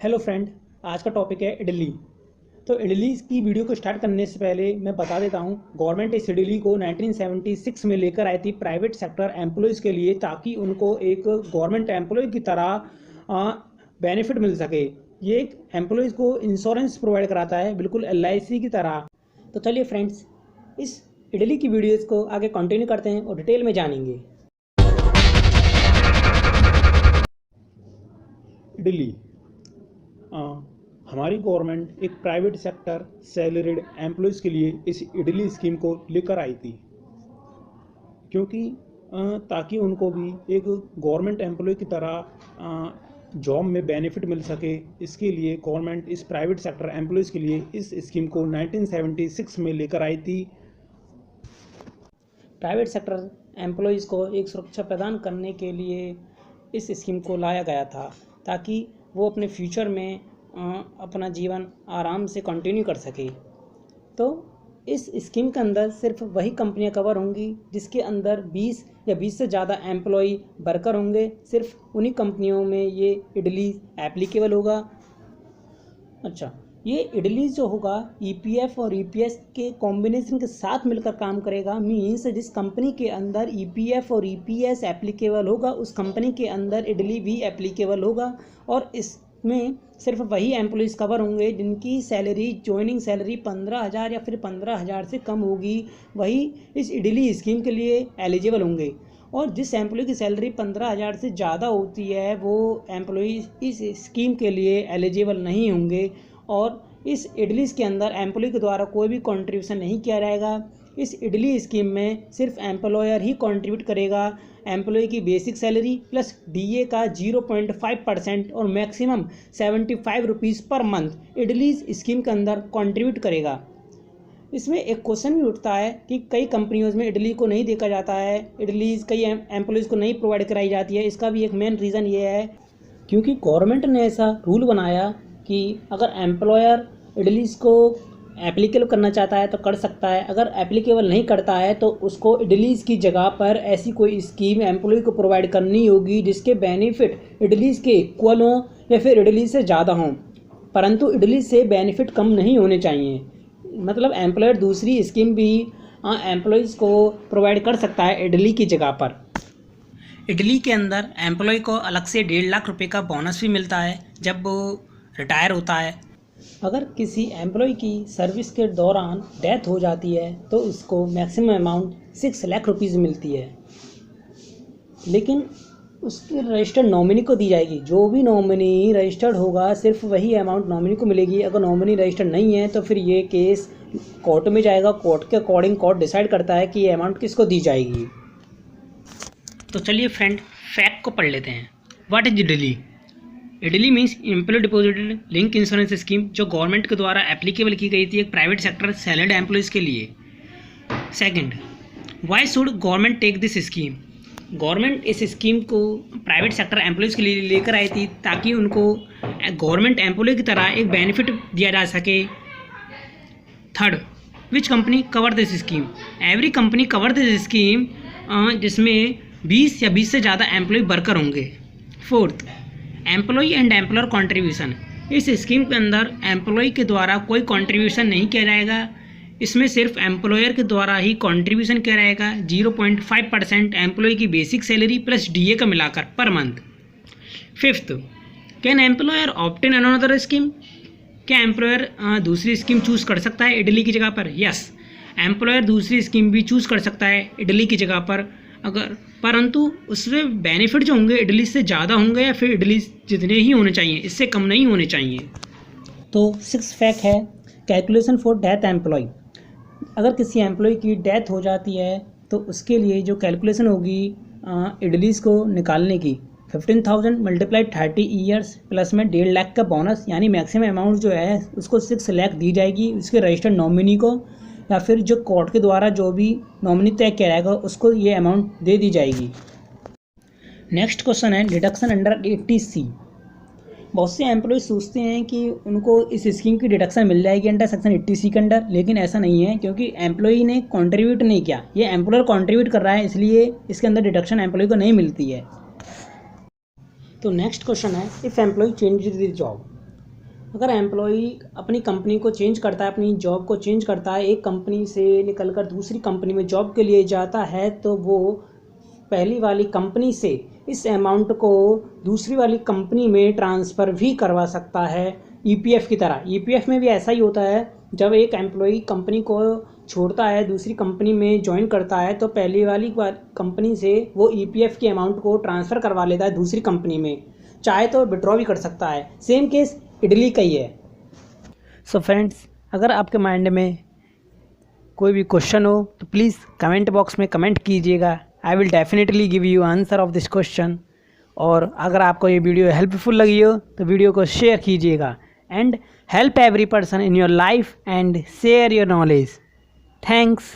Hello friend, आज का topic है इडली। तो इडली की वीडियो को स्टार्ट करने से पहले मैं बता देता हूँ, गवर्नमेंट इस इडली को 1976 में लेकर आई थी प्राइवेट सेक्टर एम्प्लॉयज़ के लिए, ताकि उनको एक गवर्नमेंट एम्प्लॉय की तरह बेनिफिट मिल सके। ये एक एम्प्लॉयज़ को इंश्योरेंस प्रोवाइड कराता है, बिल्कुल LIC की तरह। तो चलिए फ्रेंड्स, इस इडली की वीडियोज़ को आगे कंटिन्यू करते हैं और डिटेल में जानेंगे। इडली हमारी गवर्नमेंट एक प्राइवेट सेक्टर सैलरीड एम्प्लॉयज़ के लिए इस इडली स्कीम को लेकर आई थी, क्योंकि ताकि उनको भी एक गवर्नमेंट एम्प्लॉय की तरह जॉब में बेनिफिट मिल सके। इसके लिए गवर्नमेंट इस प्राइवेट सेक्टर एम्प्लॉयज़ के लिए इस स्कीम को 1976 में लेकर आई थी। प्राइवेट सेक्टर एम्प्लॉयज़ को एक सुरक्षा प्रदान करने के लिए इस स्कीम को लाया गया था, ताकि वो अपने फ्यूचर में अपना जीवन आराम से कंटिन्यू कर सके। तो इस स्कीम के अंदर सिर्फ वही कंपनियां कवर होंगी जिसके अंदर 20 या 20 से ज़्यादा एम्प्लॉय वर्कर होंगे। सिर्फ उन्हीं कंपनियों में ये इडली एप्लीकेबल होगा। अच्छा, ये इडली जो होगा EPF और EPS के कॉम्बिनेशन के साथ मिलकर काम करेगा। मीन्स जिस कंपनी के अंदर EPF और EPS एप्लीकेबल होगा, उस कंपनी के अंदर इडली भी एप्लीकेबल होगा। और इसमें सिर्फ वही एम्प्लॉयज़ कवर होंगे जिनकी सैलरी, जॉइनिंग सैलरी 15,000 या फिर 15,000 से कम होगी, वही इस इडली स्कीम के लिए एलिजिबल होंगे। और जिस एम्प्लॉय की सैलरी 15,000 से ज़्यादा होती है, वो एम्प्लॉय इस स्कीम के लिए एलिजिबल नहीं होंगे। और इस इडली के अंदर एम्प्लॉय के द्वारा कोई भी कंट्रीब्यूशन नहीं किया जाएगा। इस इडली स्कीम में सिर्फ एम्प्लॉयर ही कंट्रीब्यूट करेगा। एम्प्लॉय की बेसिक सैलरी प्लस DA का 0.5% और maximum 75 rupees per month idli scheme के अंदर कंट्रीब्यूट करेगा। इसमें एक क्वेश्चन भी उठता है कि कई कंपनियों में इडली को नहीं देखा जाता है, इडली कई एम्प्लॉयज़ को नहीं प्रोवाइड कराई जाती है। इसका भी एक मेन रीज़न ये है क्योंकि गवर्नमेंट ने ऐसा रूल बनाया कि अगर एम्प्लॉयर इडलीज़ को एप्लीकेबल करना चाहता है तो कर सकता है, अगर एप्लीकेबल नहीं करता है तो उसको इडलीज़ की जगह पर ऐसी कोई स्कीम एम्प्लॉय को प्रोवाइड करनी होगी जिसके बेनिफिट इडलीज़ के इक्वल हों या फिर इडली से ज़्यादा हों, परंतु इडली से बेनिफिट कम नहीं होने चाहिए। मतलब एम्प्लॉयर दूसरी स्कीम भी एम्प्लॉयज़ को प्रोवाइड कर सकता है इडली की जगह पर। इडली के अंदर एम्प्लॉय को अलग से 1.5 लाख रुपये का बोनस भी मिलता है जब वो रिटायर होता है। अगर किसी एम्प्लॉय की सर्विस के दौरान डेथ हो जाती है तो उसको मैक्सिमम अमाउंट 6 लाख रुपीज़ मिलती है, लेकिन उसके रजिस्टर्ड नॉमिनी को दी जाएगी। जो भी नॉमिनी रजिस्टर्ड होगा सिर्फ वही अमाउंट नॉमिनी को मिलेगी। अगर नॉमिनी रजिस्टर्ड नहीं है तो फिर ये केस कोर्ट में जाएगा। कोर्ट के अकॉर्डिंग कोर्ट डिसाइड करता है कि ये अमाउंट किसको दी जाएगी। तो चलिए फ्रेंड, फैक्ट को पढ़ लेते हैं। What is EDLI? EDLI means employ deposited link insurance scheme, जो गवर्नमेंट के द्वारा एप्लीकेबल की गई थी एक प्राइवेट सेक्टर सैलरीड एम्प्लॉयज़ के लिए। Second, why should government take this scheme? Government इस स्कीम को प्राइवेट सेक्टर एम्प्लॉयज़ के लिए लेकर आई थी ताकि उनको गवर्नमेंट एम्प्लॉय की तरह एक बेनिफिट दिया जा सके। Third, which company cover this scheme? Every company cover this scheme जिसमें 20 या 20 से ज़्यादा एम्प्लॉय वर्कर होंगे। Fourth, employ and employer contribution. इस स्कीम के अंदर एम्प्लॉय के द्वारा कोई कॉन्ट्रीब्यूशन नहीं किया जाएगा, इसमें सिर्फ एम्प्लॉयर के द्वारा ही कॉन्ट्रीब्यूशन किया जाएगा। 0.5% एम्प्लॉय की बेसिक सैलरी प्लस DA का मिलाकर per month. Fifth, can employer obtain another scheme? क्या एम्प्लॉयर दूसरी स्कीम चूज़ कर सकता है इडली की जगह पर? यस, एम्प्लॉयर दूसरी स्कीम भी चूज़ कर सकता है इडली की जगह पर, अगर परंतु उसमें बेनिफिट जो होंगे इडली से ज़्यादा होंगे या फिर इडली जितने ही होने चाहिए, इससे कम नहीं होने चाहिए। तो 6 फैक्ट है कैलकुलेशन फॉर डेथ एम्प्लॉय। अगर किसी एम्प्लॉय की डेथ हो जाती है तो उसके लिए जो कैलकुलेशन होगी इडलीज़ को निकालने की, 15,000 मल्टीप्लाई 30 ईयर्स प्लस में 1.5 लाख का बोनस, यानी मैक्सिमम अमाउंट जो है उसको 6 लाख दी जाएगी उसके रजिस्टर्ड नॉमिनी को, या फिर जो कोर्ट के द्वारा जो भी नॉमिनी तय किया जाएगा उसको ये अमाउंट दे दी जाएगी। नेक्स्ट क्वेश्चन है डिडक्शन अंडर 80C। बहुत से एम्प्लॉय सोचते हैं कि उनको इस स्कीम की डिडक्शन मिल जाएगी अंडर सेक्शन 80C के अंडर, लेकिन ऐसा नहीं है क्योंकि एम्प्लॉय ने कंट्रीब्यूट नहीं किया। ये एम्प्लॉयर कंट्रीब्यूट कर रहा है, इसलिए इसके अंदर डिडक्शन एम्प्लॉय को नहीं मिलती है। तो नेक्स्ट क्वेश्चन है if employ changes the job. अगर एम्प्लॉई अपनी कंपनी को चेंज करता है, अपनी जॉब को चेंज करता है, एक कंपनी से निकलकर दूसरी कंपनी में जॉब के लिए जाता है, तो वो पहली वाली कंपनी से इस अमाउंट को दूसरी वाली कंपनी में ट्रांसफ़र भी करवा सकता है, ईपीएफ की तरह। ईपीएफ में भी ऐसा ही होता है, जब एक एम्प्लॉई कंपनी को छोड़ता है, दूसरी कंपनी में ज्वाइन करता है, तो पहली वाली कंपनी से वो ईपीएफ के अमाउंट को ट्रांसफ़र करवा लेता है दूसरी कंपनी में, चाहे तो विड्रॉ भी कर सकता है। सेम केस इडली का ही है। सो फ्रेंड्स, अगर आपके माइंड में कोई भी क्वेश्चन हो तो प्लीज़ कमेंट बॉक्स में कमेंट कीजिएगा। I will definitely give you answer of this question. और अगर आपको ये वीडियो हेल्पफुल लगी हो तो वीडियो को शेयर कीजिएगा and help every person in your life and share your knowledge. Thanks.